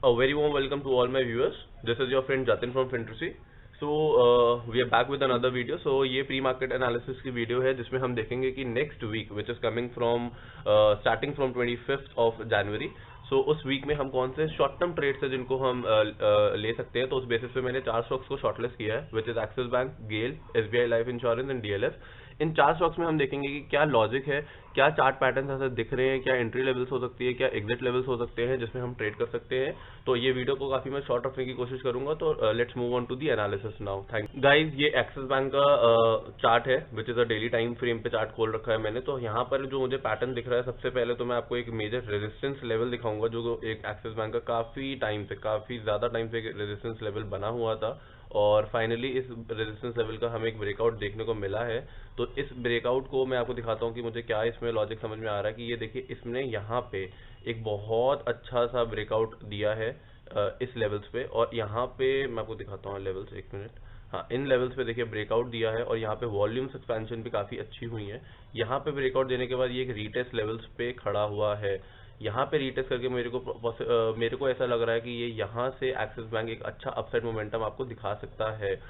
A very warm welcome to all my viewers. This is your friend Jatin from Fintrusy. So we are back with another video. So ये pre market analysis की video है जिसमें हम देखेंगे कि next week which is coming from starting from 25th of January. So उस week में हम कौन से शॉर्ट टर्म ट्रेड्स है जिनको हम ले सकते हैं. तो उस बेसिस पे मैंने 4 स्टॉक्स को शॉर्टलिस्ट किया है which is Axis Bank, GAIL, SBI life insurance and DLF. इन 4 स्टॉक्स में हम देखेंगे कि क्या लॉजिक है, क्या चार्ट पैटर्न ऐसे दिख रहे हैं, क्या एंट्री लेवल्स हो सकती है, क्या एग्जिट लेवल्स हो सकते हैं जिसमें हम ट्रेड कर सकते हैं. तो ये वीडियो को काफी मैं शॉर्ट रखने की कोशिश करूंगा. तो let's move on to the analysis now. Thank guys. ये एक्सिस बैंक का चार्ट है which is a daily time frame पे चार्ट खोल रखा है मैंने. तो यहाँ पर जो मुझे पैटर्न दिख रहा है, सबसे पहले तो मैं आपको एक मेजर रेजिस्टेंस लेवल दिखाऊंगा जो एक एक्सिस बैंक का काफी ज्यादा टाइम से रेजिस्टेंस लेवल बना हुआ था और फाइनली इस रेजिस्टेंस लेवल का हमें एक ब्रेकआउट देखने को मिला है. तो इस ब्रेकआउट को मैं आपको दिखाता हूँ कि मुझे क्या इसमें लॉजिक समझ में आ रहा है. कि ये देखिए, इसने यहाँ पे एक बहुत अच्छा सा ब्रेकआउट दिया है इस लेवल्स पे. और यहाँ पे मैं आपको दिखाता हूँ लेवल्स, एक मिनट. हाँ, इन लेवल्स पे देखिए ब्रेकआउट दिया है और यहाँ पे वॉल्यूम्स एक्सपेंशन भी काफ़ी अच्छी हुई है. यहाँ पे ब्रेकआउट देने के बाद ये एक रीटेस्ट लेवल्स पे खड़ा हुआ है. यहाँ पे रीटेस्ट करके मेरे को ऐसा लग रहा है कि ये यहाँ से एक्सिस बैंक एक अच्छा अपसाइड मोमेंटम आपको दिखा सकता है.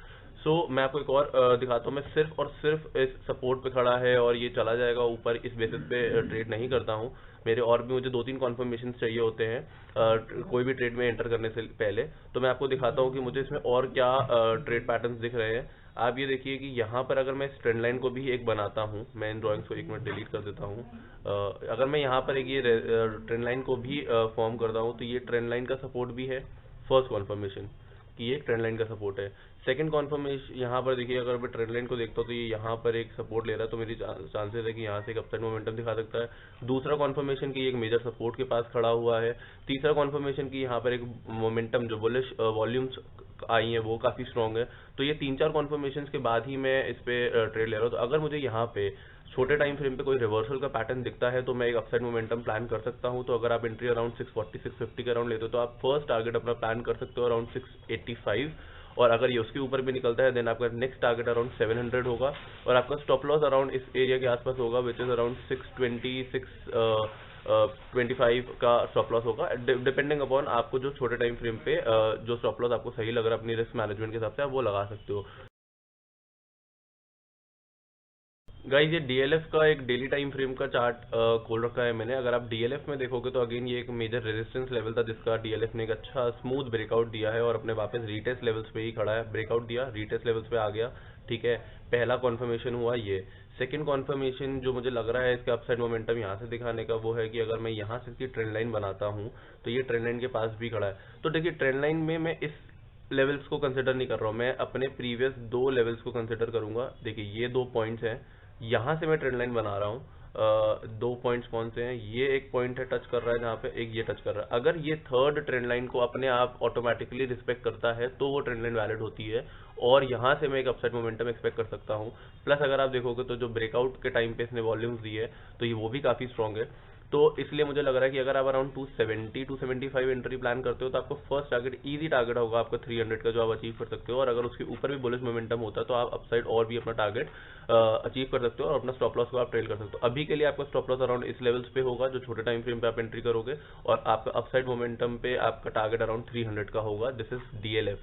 मैं आपको एक और दिखाता हूँ. मैं सिर्फ और सिर्फ इस सपोर्ट पे खड़ा है और ये चला जाएगा ऊपर, इस बेसिस पे ट्रेड नहीं करता हूँ. मेरे और भी मुझे 2-3 कॉन्फर्मेशन चाहिए होते हैं कोई भी ट्रेड में एंटर करने से पहले. तो मैं आपको दिखाता हूँ कि मुझे इसमें और क्या ट्रेड पैटर्न्स दिख रहे हैं. आप ये देखिए कि यहाँ पर अगर मैं इस ट्रेंड लाइन को भी एक बनाता हूँ, मैं इन ड्राइंग्स को एक मिनट डिलीट कर देता हूँ. अगर मैं यहाँ पर एक ये ट्रेंड लाइन को भी फॉर्म करता हूँ तो ये ट्रेंड लाइन का सपोर्ट भी है. फर्स्ट कॉन्फर्मेशन कि ये ट्रेंड लाइन का सपोर्ट है. सेकंड कॉन्फर्मेशन यहाँ पर देखिए, अगर मैं ट्रेंड लाइन को देखता हूँ तो ये यहाँ पर एक सपोर्ट ले रहा है, तो मेरी चांसेस है कि यहाँ से एक अपसाइड मोमेंटम दिखा सकता है. दूसरा कॉन्फर्मेशन की एक मेजर सपोर्ट के पास खड़ा हुआ है. तीसरा कॉन्फर्मेशन की यहाँ पर एक मोमेंटम जो बुलिश वॉल्यूम्स आई है वो काफ़ी स्ट्रॉन्ग है. तो ये 3-4 कॉन्फर्मेशन के बाद ही मैं इस पे ट्रेड ले रहा हूँ. तो अगर मुझे यहाँ पे छोटे टाइम फ्रेम पे कोई रिवर्सल का पैटर्न दिखता है तो मैं एक अपसाइड मोमेंटम प्लान कर सकता हूँ. तो अगर आप एंट्री अराउंड 640-650 के अराउंड लेते हो तो आप फर्स्ट टारगेट अपना प्लान कर सकते हो अराउंड 685. और अगर ये उसके ऊपर भी निकलता है देन आपका नेक्स्ट टारगेट अराउंड 700 होगा और आपका स्टॉप लॉस अराउंड इस एरिया के आसपास होगा विच इज अराउंड 625 का स्टॉप लॉस होगा. डिपेंडिंग अपॉन आपको जो छोटे टाइम फ्रेम पे जो स्टॉप लॉस आपको सही लग रहा है अपनी रिस्क मैनेजमेंट के हिसाब से आप वो लगा सकते हो. गाइज, ये DLF का एक डेली टाइम फ्रेम का चार्ट खोल रखा है मैंने. अगर आप DLF में देखोगे तो अगेन ये एक मेजर रेजिस्टेंस लेवल था जिसका DLF ने एक अच्छा स्मूथ ब्रेकआउट दिया है और अपने वापस रीटेस्ट लेवल्स पे ही खड़ा है. ब्रेकआउट दिया, रीटेस्ट लेवल्स पे आ गया, ठीक है. पहला कॉन्फर्मेशन हुआ ये. सेकंड कॉन्फर्मेशन जो मुझे लग रहा है इसका अपसाइड मोमेंटम यहाँ से दिखाने का वो है कि अगर मैं यहाँ से इसकी ट्रेंड लाइन बनाता हूँ तो ये ट्रेंड लाइन के पास भी खड़ा है. तो देखिए, ट्रेंड लाइन में मैं इस लेवल्स को कंसिडर नहीं कर रहा हूँ, मैं अपने प्रीवियस 2 लेवल्स को कंसिडर करूंगा. देखिए, ये 2 पॉइंट्स हैं, यहाँ से मैं ट्रेंड लाइन बना रहा हूँ. 2 पॉइंट्स कौन से हैं, ये एक पॉइंट है टच कर रहा है जहाँ पे, एक ये टच कर रहा है. अगर ये थर्ड ट्रेंड लाइन को अपने आप ऑटोमेटिकली रिस्पेक्ट करता है तो वो ट्रेंड लाइन वैलिड होती है और यहाँ से मैं एक अपसाइड मोमेंटम एक्सपेक्ट कर सकता हूँ. प्लस अगर आप देखोगे तो जो ब्रेकआउट के टाइम पे इसने वॉल्यूम्स दी है तो ये वो भी काफ़ी स्ट्रॉन्ग है. तो इसलिए मुझे लग रहा है कि अगर आप अराउंड 270-275 एंट्री प्लान करते हो तो आपको फर्स्ट टारगेट इजी टारगेट होगा आपका 300 का जो आप अचीव कर सकते हो. और अगर उसके ऊपर भी बुलिश मोमेंटम होता है तो आप अपसाइड और भी अपना टारगेट अचीव कर सकते हो और अपना स्टॉप लॉस को आप ट्रेल कर सकते हो. अभी के लिए आपका स्टॉप लॉस अराउंड इस लेवल्स पे होगा जो छोटे टाइम फ्रेम पे आप एंट्री करोगे और आपका अपसाइड मोमेंटम पे आपका टारगेट अराउंड 300 का होगा. This is DLF.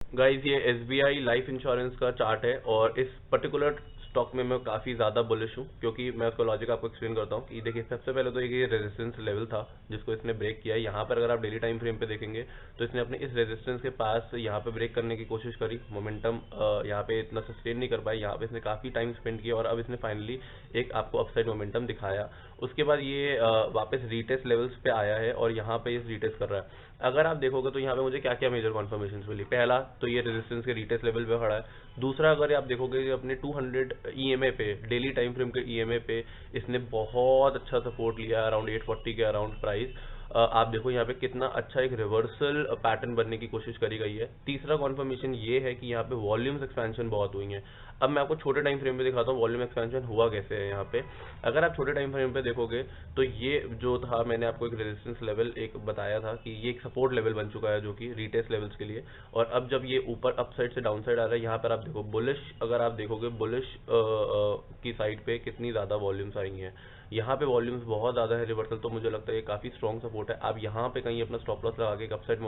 गाइज, ये SBI लाइफ इंश्योरेंस का चार्ट है और इस पर्टिकुलर स्टॉक में मैं काफ़ी ज़्यादा बुलिश हूँ क्योंकि मैं उसका लॉजिक आपको एक्सप्लेन करता हूँ. कि देखिए, सबसे पहले तो ये रेजिस्टेंस लेवल था जिसको इसने ब्रेक किया है. यहाँ पर अगर आप डेली टाइम फ्रेम पे देखेंगे तो इसने अपने इस रेजिस्टेंस के पास यहाँ पे ब्रेक करने की कोशिश करी. मोमेंटम यहाँ पे इतना सस्टेन नहीं कर पाया. यहाँ पे इसने काफ़ी टाइम स्पेंड किया और अब इसने फाइनली एक आपको अपसाइड मोमेंटम दिखाया. उसके बाद ये वापस रीटेस्ट लेवल्स पे आया है और यहाँ पे इस रीटेस्ट कर रहा है. अगर आप देखोगे तो यहाँ पे मुझे क्या क्या मेजर कॉन्फर्मेशन मिली. पहला तो ये रेजिस्टेंस के रीटेस्ट लेवल पे खड़ा है. दूसरा, अगर आप देखोगे अपने 200 EMA पे, डेली टाइम फ्रेम के EMA पे इसने बहुत अच्छा सपोर्ट लिया अराउंड 840 के अराउंड प्राइस. आप देखो यहाँ पे कितना अच्छा एक रिवर्सल पैटर्न बनने की कोशिश करी गई है. तीसरा कॉन्फर्मेशन ये है कि यहाँ पे वॉल्यूम्स एक्सपेंशन बहुत हुई है. अब मैं आपको छोटे टाइम फ्रेम पे दिखाता हूँ वॉल्यूम एक्सपेंशन हुआ कैसे है यहाँ पे. अगर आप छोटे टाइम फ्रेम पे देखोगे तो ये जो था, मैंने आपको एक रेजिस्टेंस लेवल एक बताया था कि ये एक सपोर्ट लेवल बन चुका है जो कि रीटेस्ट लेवल्स के लिए. और अब जब ये ऊपर अप साइड से डाउन साइड आ रहा है, यहाँ पर आप देखो बुलिश, अगर आप देखोगे बुलिश की साइड पे कितनी ज़्यादा वॉल्यूम्स आई हैं. यहाँ पे वॉल्यूम्स बहुत ज़्यादा है रिवर्सल, तो मुझे लगता है ये काफ़ी स्ट्रॉन्ग सपोर्ट है। आप यहाँ पे कहीं अपना स्टॉप लॉस लगा के एक अपसाइड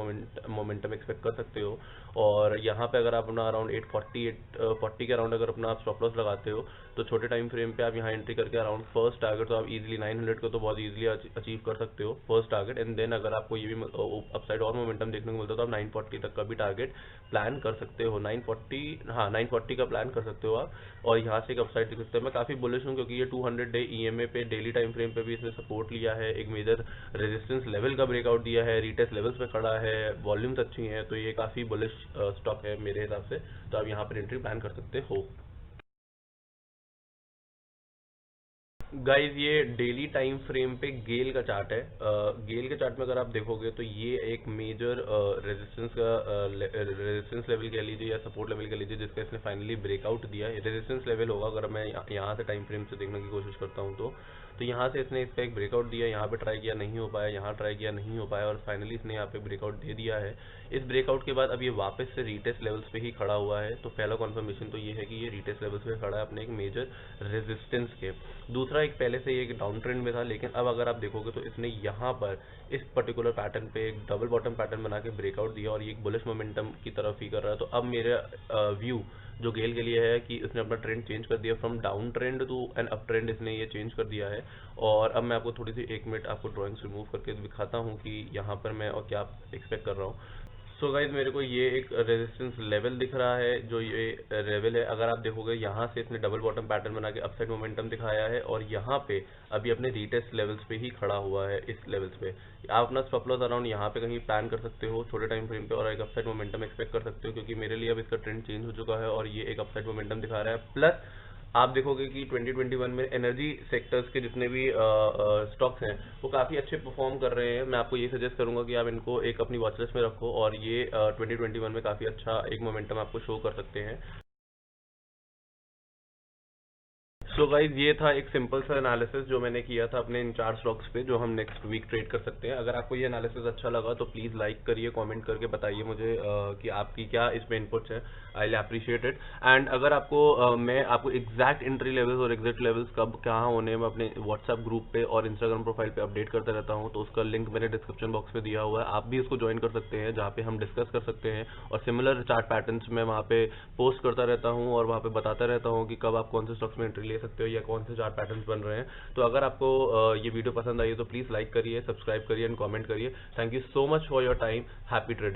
मोमेंटम एक्सपेक्ट कर सकते हो। और यहाँ पे अगर आप अपना अराउंड 840 के अराउंड अगर अपना स्टॉप लॉस लगाते हो तो छोटे टाइम फ्रेम पे आप यहाँ एंट्री करके अराउंड फर्स्ट टारगेट तो आप इजीली 900 को तो बहुत इजीली अचीव कर सकते हो फर्स्ट टारगेट। एंड देन अगर आपको ये भी अपसाइड और मोमेंटम देखने को मिलता है तो आप 940 तक का भी टारगेट प्लान कर सकते हो। 940, हाँ 940 का प्लान कर सकते हो आप। और यहाँ से एक अपसाइड देख सकते हो। मैं काफ़ी बुलिश हूँ क्योंकि ये 200 डे EMA पे डेली टाइम फ्रेम पे भी इसने सपोर्ट लिया है, एक मेजर रेजिस्टेंस लेवल का ब्रेकआउट दिया है, रीटेस्ट लेवल्स पे खड़ा है, वॉल्यूम्स अच्छी हैं, तो ये काफ़ी बुलिश स्टॉक है मेरे हिसाब से। तो आप यहाँ पर एंट्री प्लान कर सकते हो। गाइज ये डेली टाइम फ्रेम पे गेल का चार्ट है। गेल के चार्ट में अगर आप देखोगे तो ये एक मेजर रेजिस्टेंस लेवल कह लीजिए या सपोर्ट लेवल कह लीजिए जिसका इसने फाइनली ब्रेकआउट दिया है। रेजिस्टेंस लेवल होगा अगर मैं यहाँ से टाइम फ्रेम से देखने की कोशिश करता हूँ तो यहाँ से इसने इसका एक ब्रेकआउट दिया, यहाँ पे ट्राई किया नहीं हो पाया, यहाँ ट्राई किया नहीं हो पाया और फाइनली इसने यहाँ पे ब्रेकआउट दे दिया है। इस ब्रेकआउट के बाद अब ये वापस से रीटेस्ट लेवल्स पे ही खड़ा हुआ है। तो पहला कॉन्फर्मेशन तो ये है कि ये रीटेस्ट लेवल्स पे खड़ा है अपने एक मेजर रेजिस्टेंस के। दूसरा, एक पहले से ये एक डाउन ट्रेंड में था, लेकिन अब अगर आप देखोगे तो इसने यहाँ पर इस पर्टिकुलर पैटर्न पे एक डबल बॉटम पैटर्न बना के ब्रेकआउट दिया और ये एक बुलिश मोमेंटम की तरफ ही कर रहा है। तो अब मेरा व्यू जो गेल के लिए है कि इसने अपना ट्रेंड चेंज कर दिया, from down trend to an up trend इसने ये चेंज कर दिया है। और अब मैं आपको थोड़ी सी 1 मिनट आपको ड्राइंग्स रिमूव करके दिखाता हूँ कि यहाँ पर मैं और क्या एक्सपेक्ट कर रहा हूँ। सो गाइज मेरे को ये एक रेजिस्टेंस लेवल दिख रहा है, जो ये लेवल है अगर आप देखोगे यहाँ से इसने डबल बॉटम पैटर्न बना के अपसाइड मोमेंटम दिखाया है और यहाँ पे अभी अपने रीटेस्ट लेवल्स पे ही खड़ा हुआ है। इस लेवल्स पे आप अपना स्टॉप लॉस अराउंड यहाँ पे कहीं प्लान कर सकते हो छोटे टाइम फ्रेम पे और एक अपसाइड मोमेंटम एक्सपेक्ट कर सकते हो, क्योंकि मेरे लिए अब इसका ट्रेंड चेंज हो चुका है और ये एक अपसाइड मोमेंटम दिखा रहा है। प्लस आप देखोगे कि 2021 में एनर्जी सेक्टर्स के जितने भी स्टॉक्स हैं वो काफ़ी अच्छे परफॉर्म कर रहे हैं। मैं आपको ये सजेस्ट करूंगा कि आप इनको एक अपनी वॉच लिस्ट में रखो और ये 2021 में काफ़ी अच्छा एक मोमेंटम आपको शो कर सकते हैं। सो गाइज ये था एक सिंपल सा एनालिसिस जो मैंने किया था अपने इन 4 स्टॉक्स पे जो हम नेक्स्ट वीक ट्रेड कर सकते हैं। अगर आपको ये एनालिसिस अच्छा लगा तो प्लीज़ लाइक करिए, कमेंट करके बताइए मुझे कि आपकी क्या इसमें इनपुट्स है। I will appreciate it. And अगर आपको मैं आपको एग्जैक्ट एंट्री लेवल्स और एग्जिट लेवल्स कब कहाँ होने मैं अपने व्हाट्सएप ग्रुप पे और इंस्टाग्राम प्रोफाइल पे अपडेट करता रहता हूँ, तो उसका लिंक मैंने डिस्क्रिप्शन बॉक्स में दिया हुआ है, आप भी उसको ज्वाइन कर सकते हैं, जहाँ पे हम डिस्कस कर सकते हैं और सिमिलर चार्ट पैटर्न्स मैं वहाँ पे पोस्ट करता रहता हूँ और वहाँ पे बताता रहता हूँ कि कब आप कौन से स्टॉक्स में एंट्री ले सकते हो या कौन से चार्ट पैटर्न्स बन रहे हैं। तो अगर आपको ये वीडियो पसंद आई है तो प्लीज़ लाइक करिए, सब्सक्राइब करिए एंड कमेंट करिए। Thank you so much for your time. Happy trading.